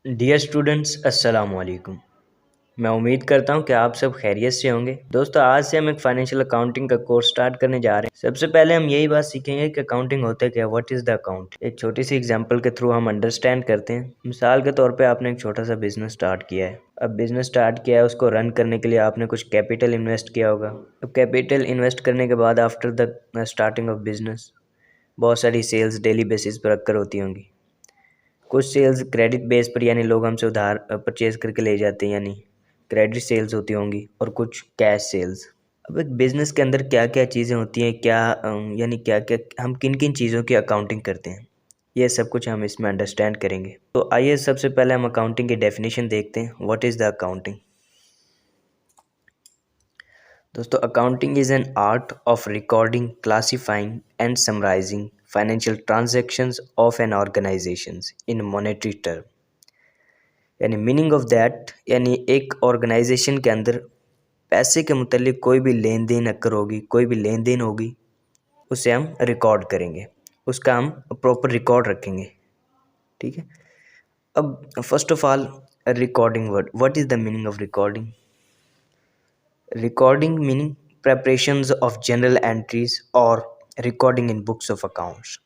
Dear students अस्सलाम वालेकुम। मैं उम्मीद करता हूँ कि आप सब खैरियत से होंगे। दोस्तों, आज से हम एक फाइनेंशियल अकाउंटिंग का कोर्स स्टार्ट करने जा रहे हैं। सबसे पहले हम यही बात सीखेंगे कि अकाउंटिंग होता है क्या, व्हाट इज़ द अकाउंट। एक छोटी सी एग्जांपल के थ्रू हम अंडरस्टैंड करते हैं। मिसाल के तौर पे आपने एक छोटा सा बिजनेस स्टार्ट किया है। अब बिजनेस स्टार्ट किया है, उसको रन करने के लिए आपने कुछ कैपिटल इन्वेस्ट किया होगा। अब कैपिटल इन्वेस्ट करने के बाद after the starting of business बहुत सारी सेल्स डेली बेसिस पर अक्कर होती होंगी। कुछ सेल्स क्रेडिट बेस पर, यानी लोग हमसे उधार परचेज करके ले जाते हैं, यानी क्रेडिट सेल्स होती होंगी, और कुछ कैश सेल्स। अब एक बिज़नेस के अंदर क्या क्या चीज़ें होती हैं, क्या यानी क्या क्या हम किन किन चीज़ों की अकाउंटिंग करते हैं, ये सब कुछ हम इसमें अंडरस्टैंड करेंगे। तो आइए सबसे पहले हम अकाउंटिंग की डेफिनेशन देखते हैं। What is the accounting. दोस्तों, accounting is an art of recording, classifying and summarising financial transactions of an organisations in monetary term. यानी मीनिंग ऑफ दैट, यानी एक ऑर्गेनाइजेशन के अंदर पैसे के मुतालिक कोई भी लेन देन अक्कर होगी, कोई भी लेन देन होगी, उसे हम रिकॉर्ड करेंगे, उसका हम प्रॉपर रिकॉर्ड रखेंगे। ठीक है। अब first of all, recording word, what is the meaning of recording. Recording meaning preparations of journal entries और recording in books of accounts.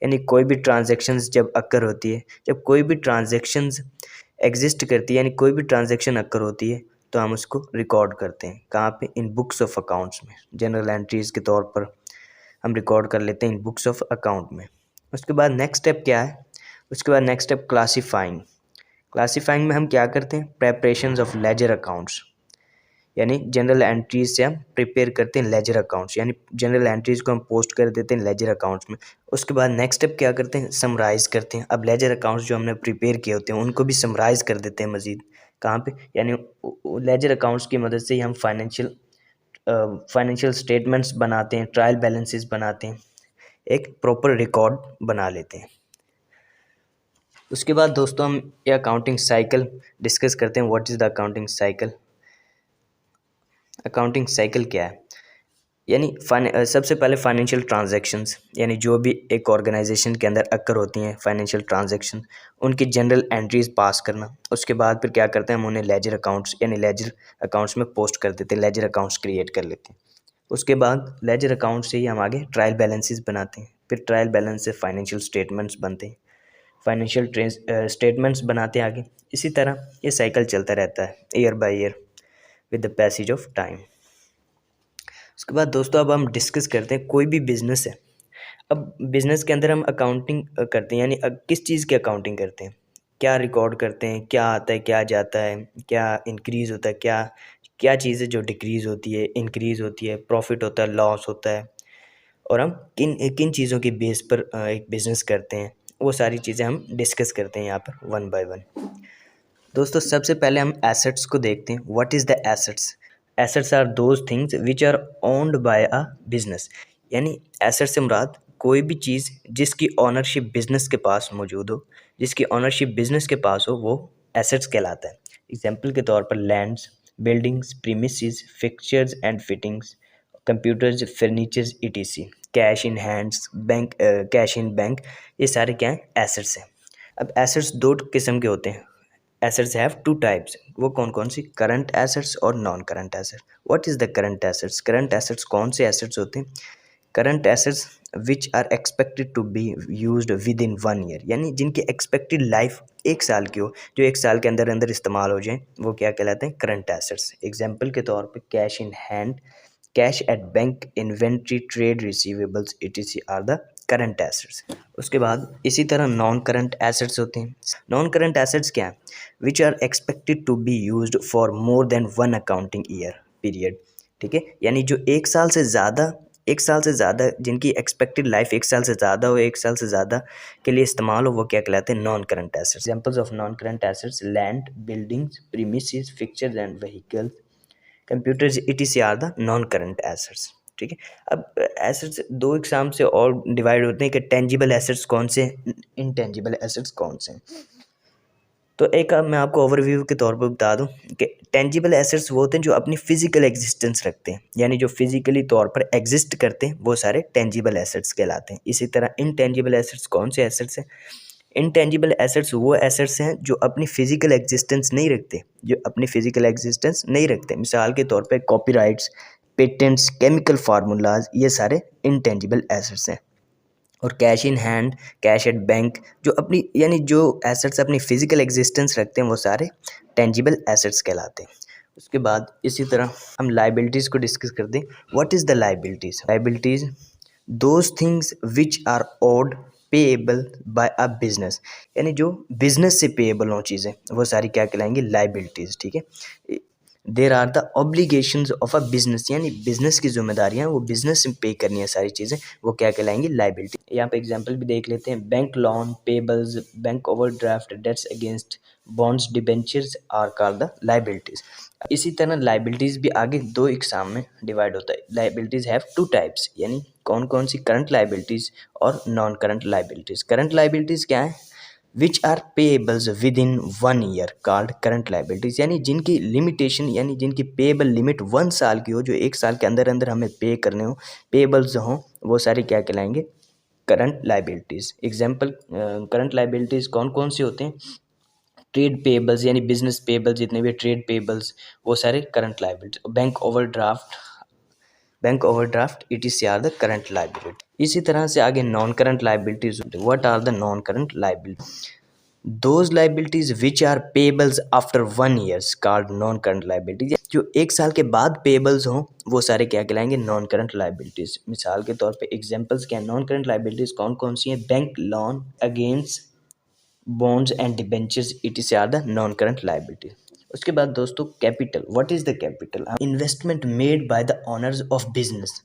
यानी कोई भी ट्रांजैक्शंस जब अक्कर होती है, जब कोई भी ट्रांजैक्शंस एग्जिस्ट करती है, यानी कोई भी ट्रांजैक्शन अक्कर होती है, तो हम उसको रिकॉर्ड करते हैं। कहाँ पे? इन बुक्स ऑफ अकाउंट्स में। जनरल एंट्रीज के तौर पर हम रिकॉर्ड कर लेते हैं इन बुक्स ऑफ अकाउंट में। उसके बाद नेक्स्ट स्टेप क्या है? उसके बाद नेक्स्ट स्टेप क्लासीफाइंग। क्लासीफाइंग में हम क्या करते हैं? Preparations of ledger accounts. यानी जनरल एंट्रीज से हम प्रिपेयर करते हैं लेजर अकाउंट्स, यानी जनरल एंट्रीज को हम पोस्ट कर देते हैं लेजर अकाउंट्स में। उसके बाद नेक्स्ट स्टेप क्या करते हैं? समराइज करते हैं। अब लेजर अकाउंट्स जो हमने प्रिपेयर किए होते हैं उनको भी समराइज कर देते हैं मज़ीद। कहाँ पे? यानी लेजर अकाउंट्स की मदद से ही हम फाइनेंशियल स्टेटमेंट्स बनाते हैं, ट्रायल बैलेंसेस बनाते हैं, एक प्रॉपर रिकॉर्ड बना लेते हैं। उसके बाद दोस्तों हम ये अकाउंटिंग साइकिल डिस्कस करते हैं। What is the accounting cycle. Accounting cycle क्या है? यानी सबसे पहले फाइनेंशियल ट्रांजैक्शंस, यानी जो भी एक ऑर्गेनाइजेशन के अंदर अक्कर होती हैं फाइनेंशियल ट्रांजैक्शन, उनकी जनरल एंट्रीज पास करना। उसके बाद फिर क्या करते हैं? हम उन्हें लेजर अकाउंट्स, यानी लेजर अकाउंट्स में पोस्ट कर देते हैं, लेजर अकाउंट्स क्रिएट कर लेते हैं। उसके बाद लेजर अकाउंट से ही हम आगे ट्रायल बैलेंसेस बनाते हैं, फिर ट्रायल बैलेंस से फाइनेंशियल स्टेटमेंट्स बनते हैं, फाइनेंशियल स्टेटमेंट्स बनाते हैं आगे। इसी तरह ये साइकिल चलता रहता है year by year with the passage of time. उसके बाद दोस्तों अब हम डिस्कस करते हैं कोई भी बिज़नेस है। अब बिज़नेस के अंदर हम अकाउंटिंग करते हैं, यानी किस चीज़ की अकाउंटिंग करते हैं, क्या रिकॉर्ड करते हैं, क्या आता है, क्या जाता है, क्या इंक्रीज़ होता है, क्या क्या चीज़ है जो डिक्रीज़ होती है, इंक्रीज़ होती है, प्रॉफिट होता है, लॉस होता है, और हम किन किन चीज़ों के बेस पर एक बिज़नेस करते हैं, वो सारी चीज़ें हम डिस्कस करते हैं यहाँ पर वन बाय वन। दोस्तों, सबसे पहले हम एसेट्स को देखते हैं। What is the assets. Assets are those things which are owned by a business. यानी एसेट से मुराद कोई भी चीज़ जिसकी ओनरशिप बिजनेस के पास मौजूद हो, जिसकी ओनरशिप बिजनेस के पास हो, वो एसेट्स कहलाता है। एग्जाम्पल के तौर पर lands, buildings, premises, fixtures and fittings, computers, furnitures, etc. Cash in hands, bank, cash in bank, ये सारे क्या हैं? एसेट्स हैं। अब एसेट्स दो किस्म के होते हैं। Assets have two types. वो कौन कौन सी? करंट एसेट्स और non current assets. What is the current assets. Current assets कौन से एसेट्स होते हैं? Current assets which are expected to be used within 1 year, यानी जिनकी एक्सपेक्टेड लाइफ 1 साल की हो, जो 1 साल के अंदर अंदर इस्तेमाल हो जाए, वो क्या कहलाते हैं? Current assets. एग्जाम्पल के तौर पे cash in hand, cash at bank, inventory, trade receivables, etc are the current assets. उसके बाद इसी तरह नॉन करंट एसेट्स होते हैं। नॉन करंट एसेट्स क्या है? Which are expected to be used for more than 1 accounting year period. ठीक है, यानी जो 1 साल से ज़्यादा जिनकी एक्सपेक्टेड लाइफ 1 साल से ज़्यादा हो, 1 साल से ज़्यादा के लिए इस्तेमाल हो, वो क्या कहलाते हैं? Non current assets. Examples of non current assets: land, buildings, premises, fixtures and vehicles, computers, etc are the non current assets. ठीक है। अब एसेट्स दो एग्जाम से और डिवाइड होते हैं कि टेंजिबल एसेट्स कौन से, इनटेंजिबल एसेट्स कौन से। तो एक मैं आपको ओवरव्यू के तौर पर बता दूं कि टेंजिबल एसेट्स वो होते हैं जो अपनी फिजिकल एग्जिस्टेंस रखते हैं, यानी जो फिजिकली तौर पर एग्जिस्ट करते हैं, वो सारे टेंजिबल एसेट्स कहलाते हैं। इसी तरह इनटेंजिबल एसेट्स कौन से एसेट्स हैं? इनटेंजिबल एसेट्स वो एसेट्स हैं जो अपनी फिजिकल एग्जिस्टेंस नहीं रखते, मिसाल के तौर पे कॉपीराइट्स, पेटेंट्स, केमिकल फार्मूलाज, ये सारे इनटेंजिबल एसेट्स हैं। और cash in hand, cash at bank, जो अपनी यानी जो एसेट्स अपनी फिजिकल एग्जिस्टेंस रखते हैं वो सारे टेंजिबल एसेट्स कहलाते हैं। उसके बाद इसी तरह हम लाइबिलिटीज़ को डिस्कस कर दें। What is the liabilities those things which are owed payable by a business, यानी जो बिजनेस से पेएबल हों चीज़ें वो सारी क्या कहलाएंगी, लाइबिलिटीज़। ठीक है। There are the obligations of a business, यानी बिजनेस की जिम्मेदारियां वो बिजनेस से पे करनी है सारी चीज़ें, वो क्या कहलाएंगी, लाइबिलिटी। यहाँ पे एग्जांपल भी देख लेते हैं। Bank loan payables, bank overdraft, debts against bonds, debentures are called the liabilities. इसी तरह लाइबिलिटीज़ भी आगे दो इकसाम में डिवाइड होता है। लाइबिलिटीज़ हैव टू टाइप्स, यानी कौन कौन सी, करंट लाइबिलिटीज़ और non current liabilities. Current liabilities क्या है, which are payables within 1 year called current liabilities, यानी जिनकी लिमिटेशन यानी जिनकी पेएबल लिमिट 1 साल की हो, जो 1 साल के अंदर अंदर हमें पे करने हो, पेएबल्स हों, वो सारी क्या कहलाएंगे, current liabilities. Example current liabilities कौन कौन से होते हैं, ट्रेड पेएबल्स यानी बिजनेस पेएबल्स, जितने भी ट्रेड पेएबल्स वो सारे current liability. Bank overdraft ETC are the current liability. इसी तरह से आगे नॉन करंट लाइबिलिटीज होते हैं। What are the non current liability, those liabilities which are payables after 1 years called non current liabilities, जो 1 साल के बाद पेबल्स हों वो सारे क्या कहलाएंगे, नॉन करंट लाइबिलिटीज। मिसाल के तौर पे एग्जांपल्स क्या है, नॉन करंट लाइबिलिटीज कौन कौन सी हैं, bank loan against bonds and debentures ETC are the non current liability. उसके बाद दोस्तों capital, what is the capital, investment made by the owners of business,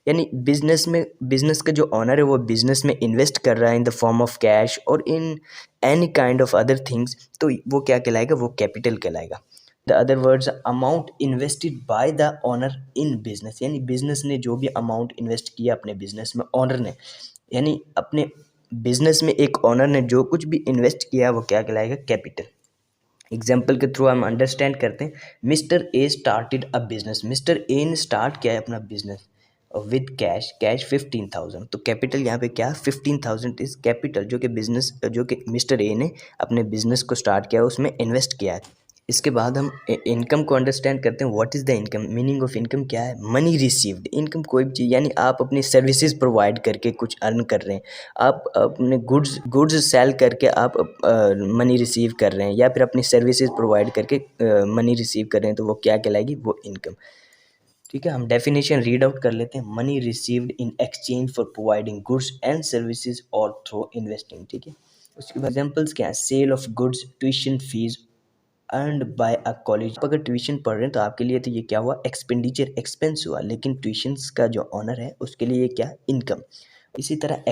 यानी बिजनेस का जो ऑनर है वो बिजनेस में इन्वेस्ट कर रहा है in the form of cash और in any kind of other things, तो वो क्या कहलाएगा, वो कैपिटल कहलाएगा। The other words, amount invested by the owner in business, यानी बिजनेस ने जो भी अमाउंट इन्वेस्ट किया अपने बिजनेस में, ओनर ने, यानी अपने बिजनेस में एक ओनर ने जो कुछ भी इन्वेस्ट किया वो क्या कहलाएगा, कैपिटल। एग्जाम्पल के थ्रू हम अंडरस्टैंड करते हैं। Mister A started a business, mister A ने स्टार्ट किया है अपना बिजनेस विद कैश 15,000, तो कैपिटल यहाँ पे क्या, 15,000 इज कैपिटल, जो कि मिस्टर ए ने अपने बिजनेस को स्टार्ट किया उसमें इन्वेस्ट किया है। इसके बाद हम इनकम को अंडरस्टैंड करते हैं। What is the income, meaning of income क्या है, मनी रिसीव्ड। इनकम कोई भी चीज़, यानी आप अपनी सर्विसेज प्रोवाइड करके कुछ अर्न कर रहे हैं, आप अपने गुड्स सेल करके आप मनी रिसीव कर रहे हैं, या फिर अपनी सर्विसेज प्रोवाइड करके मनी रिसीव कर रहे हैं, तो वो क्या कहलाएगी, वो इनकम। ठीक है, हम डेफिनेशन रीड आउट कर लेते हैं। Money received in exchange for providing goods and services और थ्रू इन्वेस्टिंग। ठीक है, उसके बाद एग्जाम्पल्स क्या है, sale of goods, tuition fees earned by a college. आप अगर ट्यूशन पढ़ रहे हैं तो आपके लिए तो ये क्या हुआ, एक्सपेंडिचर, एक्सपेंस हुआ, लेकिन ट्यूशन्स का जो ऑनर है उसके लिए ये क्या, इनकम। इसी तरह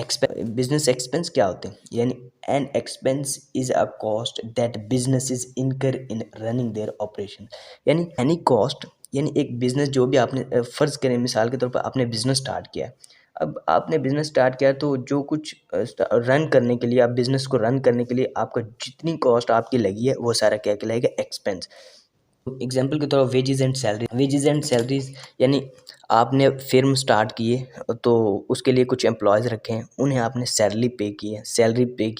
बिजनेस एक्सपेंस क्या होते हैं, यानी an expense is a cost that business is इनकर इन रनिंग देयर ऑपरेशन, यानी एनी कॉस्ट, यानी एक बिजनेस जो भी आपने फ़र्ज़ करें मिसाल के तौर पर आपने बिजनेस स्टार्ट किया, अब आपने बिजनेस स्टार्ट किया तो जो कुछ रन करने के लिए, आप बिजनेस को रन करने के लिए आपका जितनी कॉस्ट आपकी लगी है वो सारा क्या कहलाएगा, एक्सपेंस। एग्जाम्पल के तौर पर वेजेस एंड सैलरीज, यानी आपने फिर्म स्टार्ट की है तो उसके लिए कुछ एम्प्लॉयज़ रखे हैं, उन्हें आपने सैलरी पे की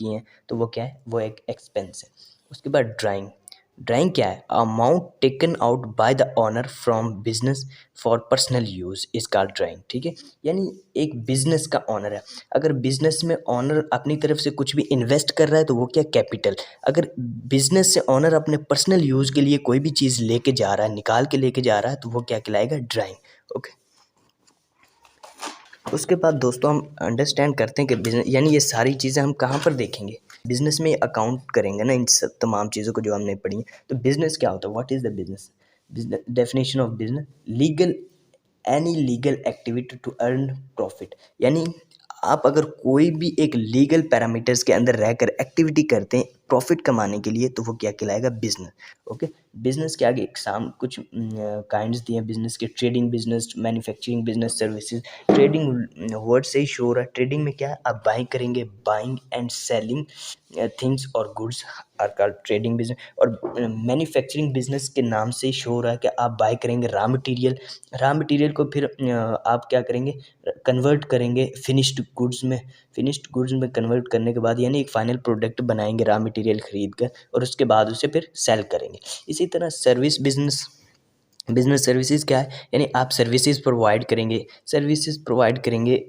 है, तो वो क्या है, वो एक एक्सपेंस है। उसके बाद ड्राइंग क्या है, amount taken out by the owner from business for personal use is called drawing. ठीक है, यानी एक बिजनेस का ओनर है, अगर बिजनेस में ओनर अपनी तरफ से कुछ भी इन्वेस्ट कर रहा है तो वो क्या, कैपिटल। अगर बिजनेस से ओनर अपने पर्सनल यूज़ के लिए कोई भी चीज़ लेके जा रहा है, निकाल के लेके जा रहा है, तो वो क्या कहलाएगा, ड्राइंग। ओके, उसके बाद दोस्तों हम अंडरस्टैंड करते हैं कि बिजनेस, यानी ये सारी चीज़ें हम कहाँ पर देखेंगे, बिजनेस में अकाउंट करेंगे ना इन सब तमाम चीज़ों को जो हमने पढ़ी हैं। तो बिजनेस क्या होता है, what is the business, definition of business, legal, any legal activity to earn profit, यानी आप अगर कोई भी एक लीगल पैरामीटर्स के अंदर रहकर एक्टिविटी करते हैं प्रॉफिट कमाने के लिए, तो वो क्या कहलाएगा, बिजनेस। ओके, बिजनेस के आगे एग्जाम कुछ काइंड्स दिए हैं बिजनेस के, trading business, manufacturing business, services. Trading word से ही शो हो रहा है, ट्रेडिंग में क्या है, आप बाइंग करेंगे, बाइंग एंड सेलिंग थिंग्स और goods are called trading business. और मैन्युफैक्चरिंग बिजनेस के नाम से ही शो हो रहा है कि आप बाय करेंगे रॉ मटेरियल, रॉ मटेरियल को फिर आप क्या करेंगे, कन्वर्ट करेंगे फिनिश्ड गुड्स में, फिनिश्ड गुड्स में कन्वर्ट करने के बाद यानी एक फाइनल प्रोडक्ट बनाएंगे रॉ मटेरियल खरीद कर, और उसके बाद उसे फिर सेल करेंगे। इसी तरह सर्विस बिजनेस, बिजनेस सर्विसेज क्या है, यानी आप सर्विसेज प्रोवाइड करेंगे, सर्विसेज प्रोवाइड करेंगे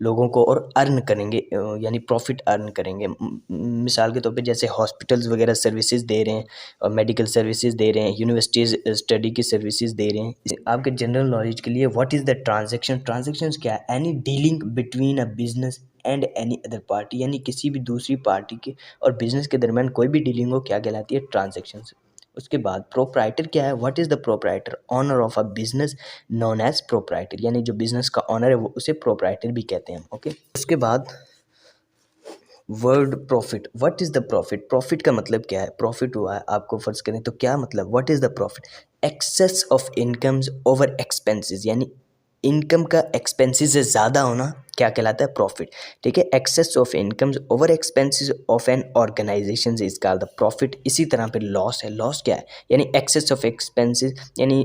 लोगों को, और अर्न करेंगे, यानी प्रॉफिट अर्न करेंगे। मिसाल के तौर पे जैसे हॉस्पिटल्स वगैरह सर्विसेज दे रहे हैं, और मेडिकल सर्विसेज दे रहे हैं, यूनिवर्सिटीज़ स्टडी की सर्विसेज दे रहे हैं। आपके जनरल नॉलेज के लिए, what is the transaction, transactions क्या है, any dealing between a business and any other party, यानी किसी भी दूसरी पार्टी के और बिजनेस के दरमियान कोई भी डीलिंग हो, क्या कहलाती है, ट्रांजेक्शन्स। उसके बाद प्रोप्राइटर क्या है, what is the proprietor, owner of a business known as proprietor, यानी जो बिजनेस का ऑनर है वो उसे प्रोप्राइटर भी कहते हैं। ओके, उसके बाद word profit, what is the profit, profit का मतलब क्या है, प्रॉफिट हुआ है आपको फर्ज करें तो क्या मतलब, what is the profit, excess of incomes over expenses, यानी इनकम का एक्सपेंसेस से ज़्यादा होना क्या कहलाता है, प्रॉफिट। ठीक है, excess of incomes over expenses of an organisation is called the profit. इसी तरह पे लॉस है, लॉस क्या है, यानी एक्सेस ऑफ एक्सपेंसेस, यानी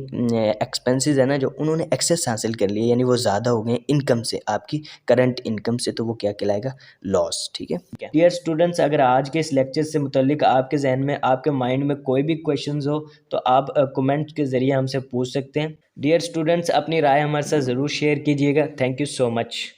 एक्सपेंसेस है ना जो उन्होंने एक्सेस हासिल कर लिए, यानी वो ज़्यादा हो गए इनकम से, आपकी करंट इनकम से, तो वो क्या कहलाएगा, लॉस। ठीक है डियर स्टूडेंट्स, अगर आज के इस लेक्चर से मुतल्लिक आपके जहन में, आपके माइंड में कोई भी क्वेश्चंस हो तो आप कमेंट के ज़रिए हमसे पूछ सकते हैं। डियर स्टूडेंट्स, अपनी राय हमारे साथ ज़रूर शेयर कीजिएगा। Thank you so much.